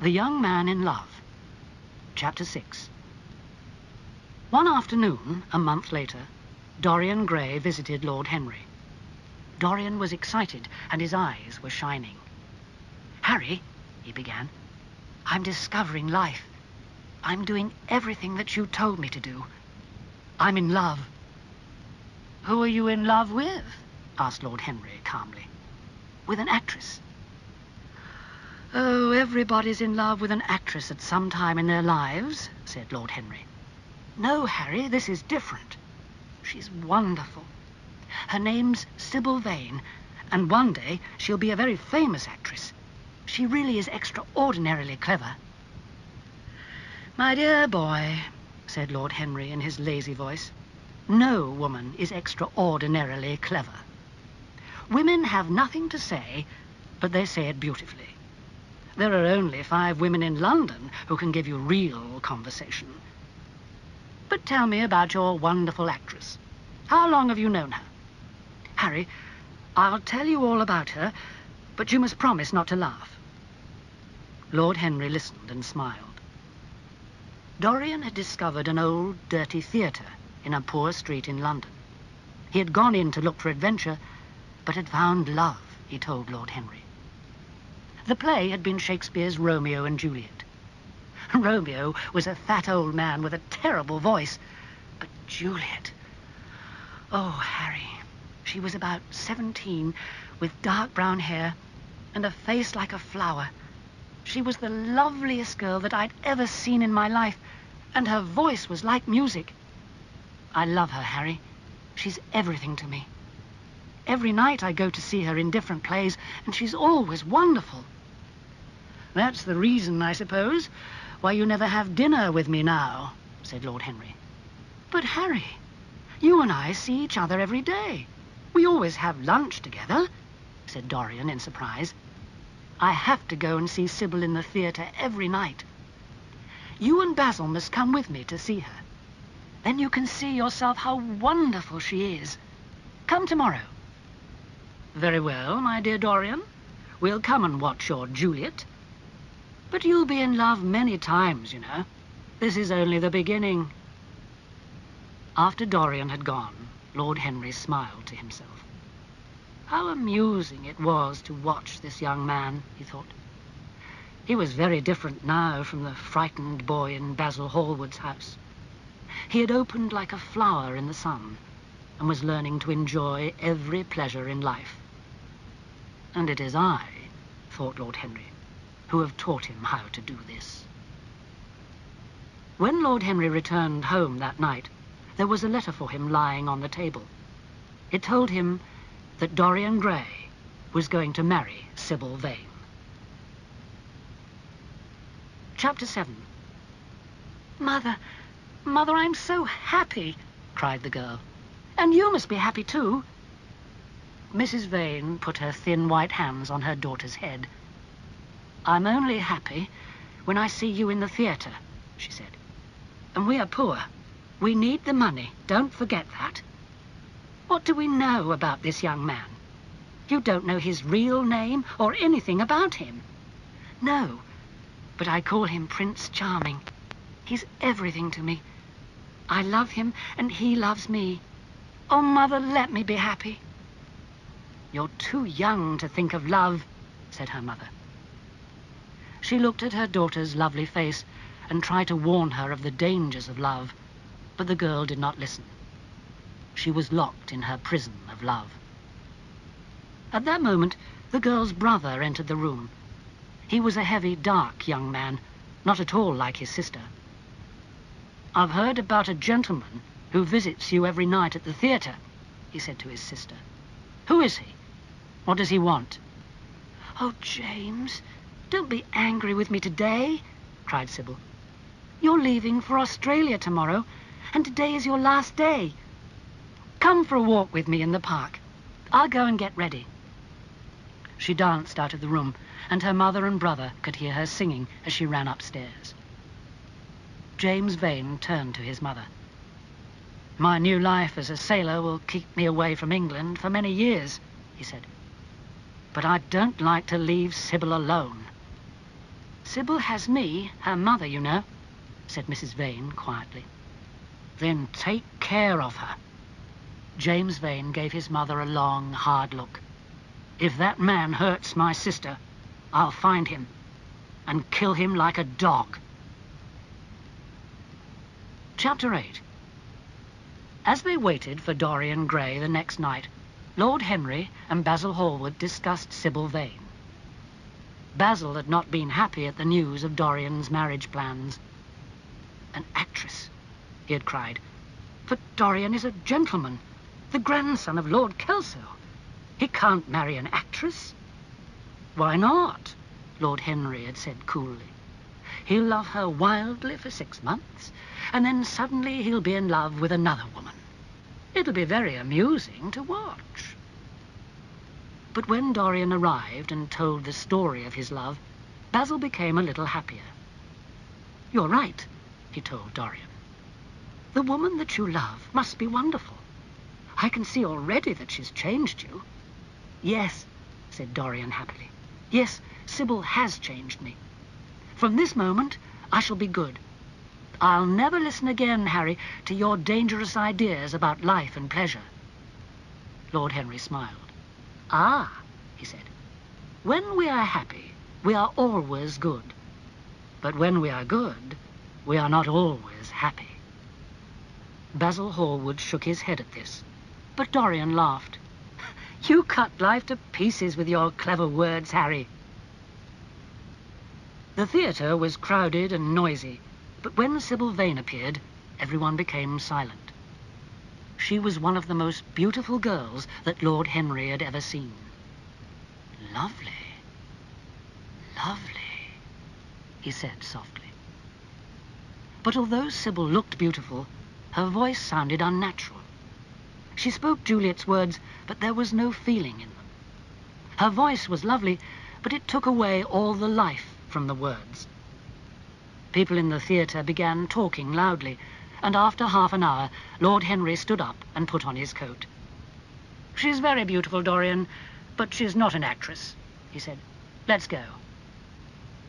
The Young Man in Love. Chapter 6. One afternoon, a month later, Dorian Gray visited Lord Henry. Dorian was excited, and his eyes were shining. "Harry," he began, "I'm discovering life. I'm doing everything that you told me to do. I'm in love." "Who are you in love with?" asked Lord Henry calmly. "With an actress." "Oh, everybody's in love with an actress at some time in their lives," said Lord Henry. "No, Harry, this is different. She's wonderful. Her name's Sybil Vane, and one day she'll be a very famous actress. She really is extraordinarily clever." "My dear boy," said Lord Henry in his lazy voice, "no woman is extraordinarily clever. Women have nothing to say, but they say it beautifully. There are only 5 women in London who can give you real conversation. But tell me about your wonderful actress. How long have you known her? Harry, I'll tell you all about her, but you must promise not to laugh." Lord Henry listened and smiled. Dorian had discovered an old, dirty theatre in a poor street in London. He had gone in to look for adventure, but had found love, he told Lord Henry. The play had been Shakespeare's Romeo and Juliet. Romeo was a fat old man with a terrible voice, but Juliet... Oh, Harry, she was about 17, with dark brown hair and a face like a flower. She was the loveliest girl that I'd ever seen in my life, and her voice was like music. I love her, Harry. She's everything to me. Every night I go to see her in different plays, and she's always wonderful. That's the reason, I suppose, why you never have dinner with me now, said Lord Henry. But, Harry, you and I see each other every day. We always have lunch together, said Dorian in surprise. I have to go and see Sybil in the theatre every night. You and Basil must come with me to see her. Then you can see yourself how wonderful she is. Come tomorrow. Very well, my dear Dorian. We'll come and watch your Juliet. But you'll be in love many times, you know. This is only the beginning. After Dorian had gone, Lord Henry smiled to himself. How amusing it was to watch this young man, he thought. He was very different now from the frightened boy in Basil Hallward's house. He had opened like a flower in the sun, and was learning to enjoy every pleasure in life. And it is I, thought Lord Henry, who have taught him how to do this. When Lord Henry returned home that night, there was a letter for him lying on the table. It told him that Dorian Gray was going to marry Sybil Vane. Chapter 7. Mother, I'm so happy, cried the girl. And you must be happy too. Mrs. Vane put her thin white hands on her daughter's head. I'm only happy when I see you in the theatre, she said. And we are poor. We need the money, don't forget that. What do we know about this young man? You don't know his real name or anything about him. No, but I call him Prince Charming. He's everything to me. I love him and he loves me. Oh, Mother, let me be happy. You're too young to think of love, said her mother. She looked at her daughter's lovely face and tried to warn her of the dangers of love, but the girl did not listen. She was locked in her prison of love. At that moment, the girl's brother entered the room. He was a heavy, dark young man, not at all like his sister. I've heard about a gentleman who visits you every night at the theatre, he said to his sister. Who is he? What does he want? Oh, James, don't be angry with me today, cried Sybil. You're leaving for Australia tomorrow, and today is your last day. Come for a walk with me in the park. I'll go and get ready. She danced out of the room, and her mother and brother could hear her singing as she ran upstairs. James Vane turned to his mother. My new life as a sailor will keep me away from England for many years, he said. But I don't like to leave Sybil alone. Sybil has me, her mother, you know, said Mrs. Vane quietly. Then take care of her. James Vane gave his mother a long, hard look. If that man hurts my sister, I'll find him and kill him like a dog. Chapter 8. As they waited for Dorian Gray the next night, Lord Henry and Basil Hallward discussed Sybil Vane. Basil had not been happy at the news of Dorian's marriage plans. An actress, he had cried. But Dorian is a gentleman, the grandson of Lord Kelso. He can't marry an actress. Why not? Lord Henry had said coolly. He'll love her wildly for 6 months, and then suddenly he'll be in love with another woman. It'll be very amusing to watch. But when Dorian arrived and told the story of his love, Basil became a little happier. You're right, he told Dorian. The woman that you love must be wonderful. I can see already that she's changed you. Yes, said Dorian happily. Yes, Sybil has changed me. From this moment, I shall be good. I'll never listen again, Harry, to your dangerous ideas about life and pleasure. Lord Henry smiled. Ah, he said, when we are happy, we are always good. But when we are good, we are not always happy. Basil Hallward shook his head at this, but Dorian laughed. You cut life to pieces with your clever words, Harry. The theatre was crowded and noisy, but when Sybil Vane appeared, everyone became silent. She was one of the most beautiful girls that Lord Henry had ever seen. Lovely, lovely, he said softly. But although Sybil looked beautiful, her voice sounded unnatural. She spoke Juliet's words, but there was no feeling in them. Her voice was lovely, but it took away all the life from the words. People in the theatre began talking loudly, and after half an hour, Lord Henry stood up and put on his coat. She's very beautiful, Dorian, but she's not an actress, he said. Let's go.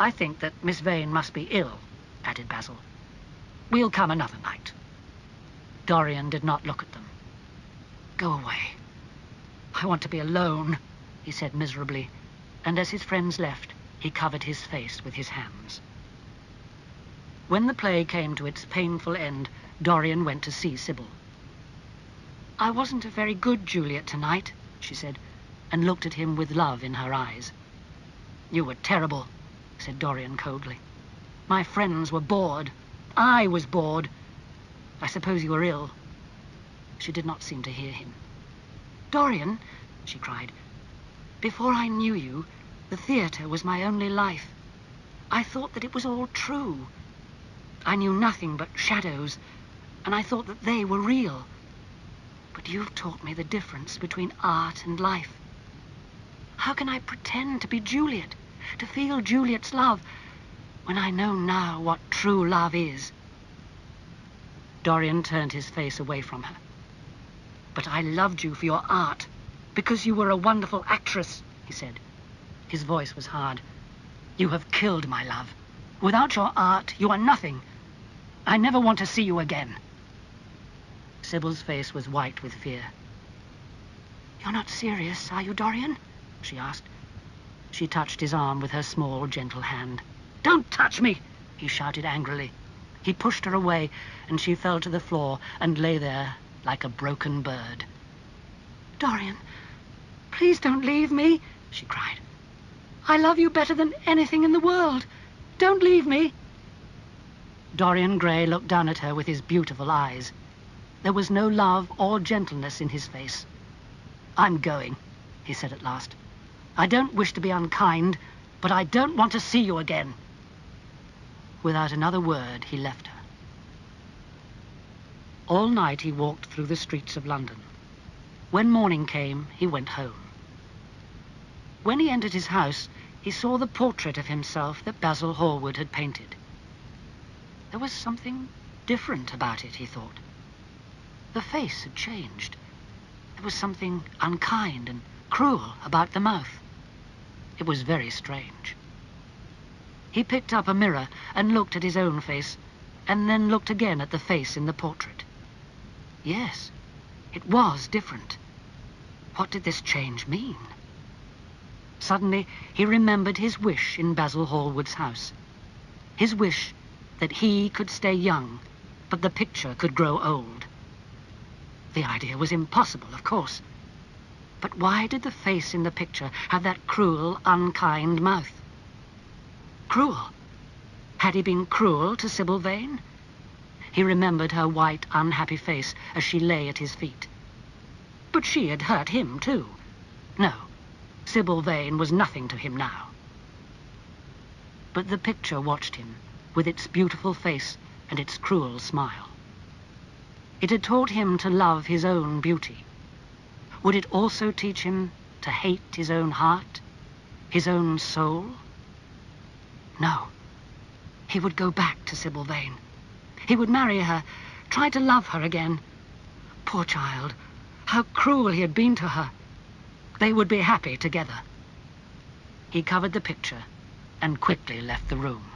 I think that Miss Vane must be ill, added Basil. We'll come another night. Dorian did not look at them. Go away. I want to be alone, he said miserably, and as his friends left, he covered his face with his hands. When the play came to its painful end, Dorian went to see Sybil. I wasn't a very good Juliet tonight, she said, and looked at him with love in her eyes. You were terrible, said Dorian coldly. My friends were bored. I was bored. I suppose you were ill. She did not seem to hear him. Dorian, she cried, before I knew you, the theatre was my only life. I thought that it was all true. I knew nothing but shadows, and I thought that they were real. But you've taught me the difference between art and life. How can I pretend to be Juliet, to feel Juliet's love, when I know now what true love is? Dorian turned his face away from her. But I loved you for your art, because you were a wonderful actress, he said. His voice was hard. You have killed my love. Without your art, you are nothing. I never want to see you again. Sybil's face was white with fear. You're not serious, are you, Dorian? She asked. She touched his arm with her small, gentle hand. Don't touch me, he shouted angrily. He pushed her away, and she fell to the floor and lay there like a broken bird. Dorian, please don't leave me, she cried. I love you better than anything in the world. Don't leave me. Dorian Gray looked down at her with his beautiful eyes. There was no love or gentleness in his face. I'm going, he said at last. I don't wish to be unkind, but I don't want to see you again. Without another word, he left her. All night he walked through the streets of London. When morning came, he went home. When he entered his house, he saw the portrait of himself that Basil Hallward had painted. There was something different about it, he thought. The face had changed. There was something unkind and cruel about the mouth. It was very strange. He picked up a mirror and looked at his own face, and then looked again at the face in the portrait. Yes, it was different. What did this change mean? Suddenly, he remembered his wish in Basil Hallward's house. His wish that he could stay young, but the picture could grow old. The idea was impossible, of course. But why did the face in the picture have that cruel, unkind mouth? Cruel? Had he been cruel to Sybil Vane? He remembered her white, unhappy face as she lay at his feet. But she had hurt him, too. No, Sybil Vane was nothing to him now. But the picture watched him, with its beautiful face and its cruel smile. It had taught him to love his own beauty. Would it also teach him to hate his own heart, his own soul? No. He would go back to Sybil Vane. He would marry her, try to love her again. Poor child, how cruel he had been to her. They would be happy together. He covered the picture and quickly left the room.